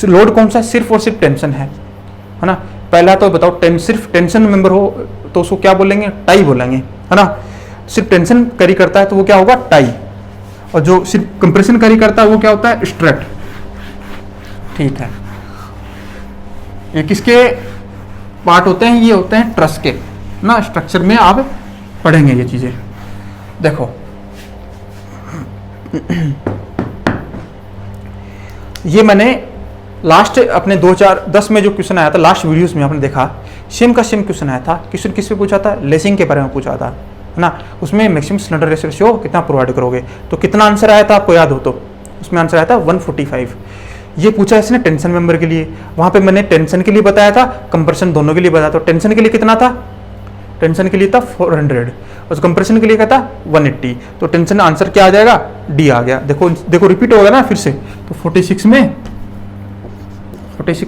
लोड कौन सा, सिर्फ और सिर्फ टेंशन है ना। पहला तो बताओ, सिर्फ टेंशन मेंबर हो तो उसको क्या बोलेंगे, टाई बोलेंगे, है ना। सिर्फ टेंशन कैरी करता है तो वो क्या होगा, टाई, और जो सिर्फ कंप्रेशन कैरी करता है वो क्या होता है, स्ट्रेट, ठीक है। ये किसके पार्ट होते हैं, ये होते हैं ट्रस के ना, स्ट्रक्चर में आप पढ़ेंगे ये चीजें। देखो ये मैंने लास्ट अपने 2010 में जो क्वेश्चन आया था, लास्ट वीडियोस में आपने देखा, सेम का सेम क्वेश्चन आया था। क्वेश्चन किस पे पूछा था, लेसिंग के बारे में पूछा था, है ना। उसमें मैक्सिमम सिलेंडर रेशियो कितना प्रोवाइड करोगे, तो कितना आंसर आया था आपको याद हो तो, उसमें आंसर आया था 145। ये पूछा इसने टेंशन मेंबर के लिए, वहां पे मैंने टेंशन के लिए बताया था, कंप्रेशन दोनों के लिए बताया था। टेंशन के लिए कितना था, टेंशन के लिए था 400 और कंप्रेशन के लिए क्या था 180, तो टेंशन आंसर क्या आ जाएगा, डी आ गया। देखो देखो रिपीट होगा ना फिर से, तो 46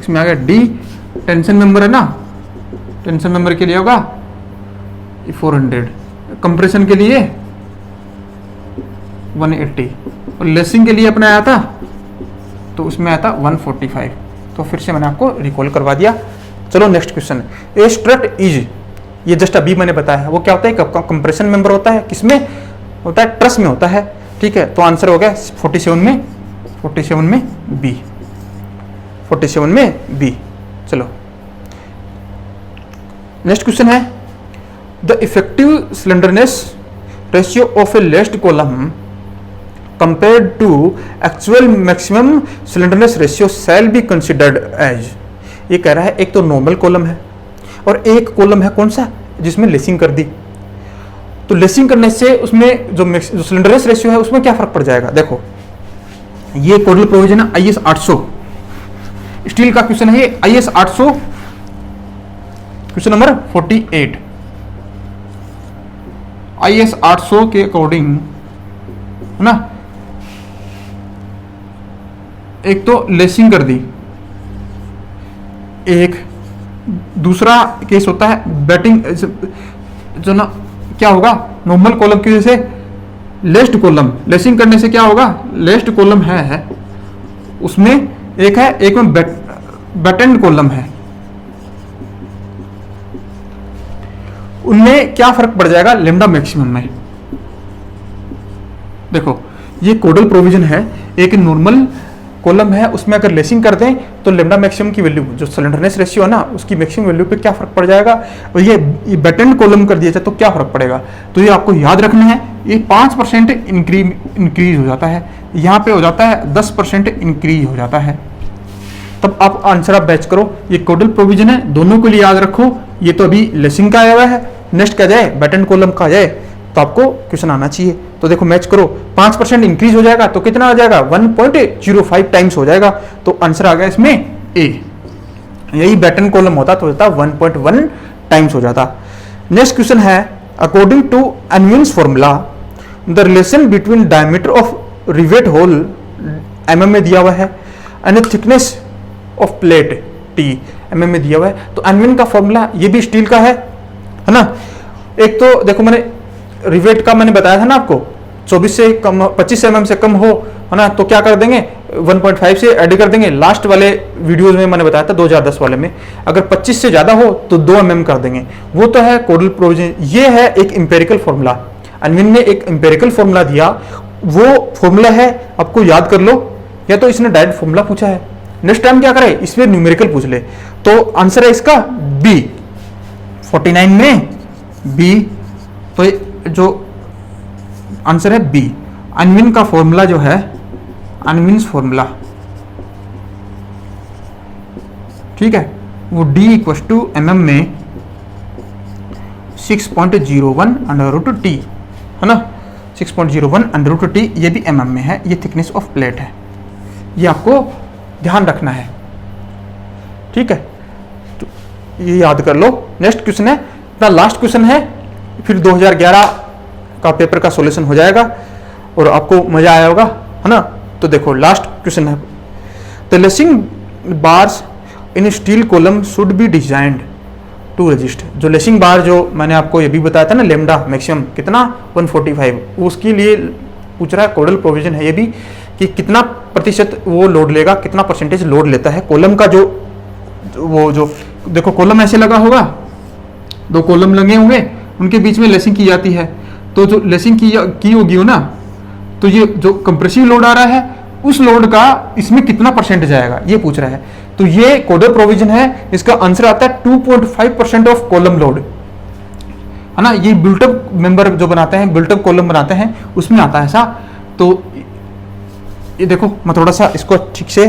में आ गया डी। टेंशन मेंबर है ना, टेंशन मेंबर के लिए होगा 400, कंप्रेशन के लिए 180, और लेसिंग के लिए अपने आया था, तो उसमें आया था 145। तो फिर से मैंने आपको रिकॉल करवा दिया। चलो next question, A strut is, ये जस्ट अभी मैंने बताया, वो क्या होता है, कंप्रेशन मेंबर होता है, किसमें होता है, ट्रस में होता है, ठीक है। तो आंसर हो गया 47 में बी, 47 में बी। चलो नेक्स्ट क्वेश्चन है the effective slenderness ratio of a laced column compared to actual maximum slenderness ratio shall be considered as. ये कह रहा है एक तो नॉर्मल कॉलम है और एक कॉलम है कौन सा, जिसमें लेसिंग कर दी। तो लेसिंग करने से उसमें जो स्लेंडरनेस रेशियो है उसमें क्या फर्क पड़ जाएगा। देखो ये कोडल प्रोविजन है IS 800, स्टील का क्वेश्चन है ये, IS 800 क्वेश्चन नंबर 48। IS 800 के अकॉर्डिंग, है ना, एक तो लेसिंग कर दी, एक दूसरा केस होता है बैटिंग, जो ना क्या होगा, नॉर्मल कॉलम की वजह से लेस्ड कॉलम, लेसिंग करने से क्या होगा, लेस्ड कॉलम है उसमें एक है, एक में बैटेंड कॉलम है, उनमें क्या फर्क पड़ जाएगा, लेमडा मैक्सिमम में। देखो ये कोडल प्रोविजन है, एक नॉर्मल कॉलम है उसमें अगर लेसिंग कर दें तो लेमडा मैक्सिमम की वैल्यू, जो स्लेंडरनेस रेशियो है ना, उसकी मैक्सिमम वैल्यू पे क्या फर्क पड़ जाएगा, और ये बैटेंड कॉलम कर दिया जाए तो क्या फर्क पड़ेगा। तो ये आपको याद रखना है, ये 5% इंक्रीज हो जाता है, यहाँ पे हो जाता है 10% इंक्रीज हो जाता है। तब आप आंसर आप बैच करो। ये कोडल प्रोविजन है, दोनों के लिए याद रखो। ये तो अभी लेसिंग का आया हुआ है, नेक्स्ट क्या जाए बैटन कॉलम का जाए तो आपको क्वेश्चन आना चाहिए। तो देखो मैच करो, 5% इंक्रीज हो जाएगा तो कितना आ जाएगा 1.05 टाइम्स हो जाएगा। तो आंसर आ गया इसमें ए। यही बैटन कॉलम होता तो होता 1.1 टाइम्स हो जाता। नेक्स्ट क्वेश्चन है, according to Unwin's formula the relation between diameter of rivet hole mm में दिया हुआ है and thickness of plate T mm में दिया हुआ है। तो एनविन का फॉर्मूला ये भी स्टील का है ना। एक तो देखो मैंने रिवेट का मैंने बताया था ना आपको, 24 से कम 25 mm से कम हो है ना तो क्या कर देंगे 1.5 से ऐड कर देंगे। लास्ट वाले वीडियोस में मैंने बताया था 2010 वाले में, अगर 25 से ज़्यादा हो तो 2 mm कर देंगे। वो तो है कोडल प्रोविजन। ये है एक इंपेरिकल फॉर्मूला, एनविन ने एक इंपेरिकल फॉर्मूला दिया, वो फॉर्मूला है आपको याद कर लो, या तो इसने डायरेक्ट फॉर्मूला पूछा है। नेक्स्ट टाइम क्या करे इसमें न्यूमेरिकल पूछ ले। तो आंसर है इसका बी, 49 में बी। तो जो आंसर है बी। एनविन का फॉर्मूला जो है, एनविन्स फॉर्मूला, ठीक है, वो D = mm में 6.01 √T है ना, 6.01 √T। ये भी mm में है, ये थिकनेस ऑफ प्लेट है, ये आपको ध्यान रखना है, ठीक है। तो ये याद कर लो। नेक्स्ट क्वेश्चन है, अपना लास्ट क्वेश्चन है, फिर 2011 का पेपर का सॉल्यूशन हो जाएगा और आपको मजा आया होगा, है ना। तो देखो लास्ट क्वेश्चन है, the lacing bars in steel column should be designed to resist. जो लेसिंग बार जो मैंने आपको ये भी बताया था ना, लेमडा मैक्सिमम कितना 145, उसके लिए पूछ रहा है। कोडल प्रोविजन है ये भी कि कितना प्रतिशत वो लोड लेगा, कितना परसेंटेज लोड लेता है कॉलम का। जो देखो कॉलम ऐसे लगा होगा, 2 कॉलम लगे होंगे, उनके बीच में लेसिंग की जाती है। तो जो लेसिंग की होगी हो ना, तो ये जो कंप्रेसिव लोड आ रहा है उस लोड का इसमें कितना परसेंट जाएगा ये पूछ रहा है। तो ये कोडल प्रोविजन है, इसका आंसर आता है 2.5% ऑफ कॉलम लोड, है ना। ये बिल्टअप मेंबर जो बनाते हैं, बिल्टअप कॉलम बनाते हैं, उसमें आता है ऐसा। तो ये देखो मैं थोड़ा सा इसको ठीक से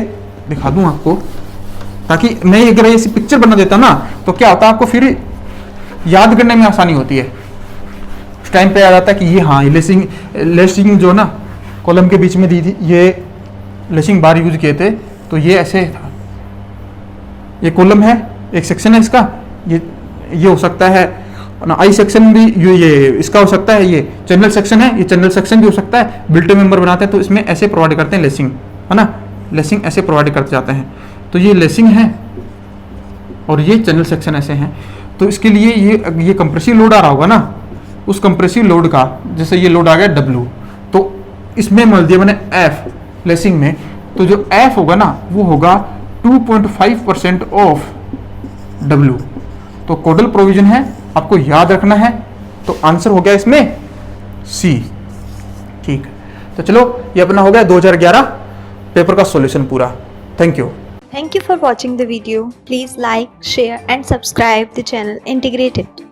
दिखा दूं आपको, ताकि मैं अगर ऐसी पिक्चर बना देता ना तो क्या होता है आपको फिर याद करने में आसानी होती है। उस टाइम पे याद आता है कि ये हाँ लेसिंग जो ना कॉलम के बीच में दी थी, ये लेसिंग बार यूज किए थे, तो ये ऐसे था। ये कॉलम है, एक सेक्शन है इसका, ये हो सकता है ना, आई सेक्शन भी ये इसका हो सकता है, ये चैनल सेक्शन है, ये चैनल सेक्शन भी हो सकता है। बिल्ट मेंबर बनाते हैं तो इसमें ऐसे प्रोवाइड करते हैं लेसिंग, है ना, लेसिंग ऐसे प्रोवाइड करते जाते हैं। तो ये लेसिंग है और ये चैनल सेक्शन ऐसे हैं। तो इसके लिए ये कंप्रेसिव लोड आ रहा होगा ना, उस कंप्रेसिव लोड का, जैसे ये लोड आ गया W, तो इसमें मल दिया मैंने F लेसिंग में, तो जो F होगा ना वो होगा 2.5% ऑफ W। तो कोडल प्रोविजन है, आपको याद रखना है। तो आंसर हो गया इसमें C, ठीक है। तो चलो ये अपना हो गया 2011 पेपर का सॉल्यूशन पूरा। Thank you. Thank you for watching the video. Please like, share and subscribe the channel Integrated.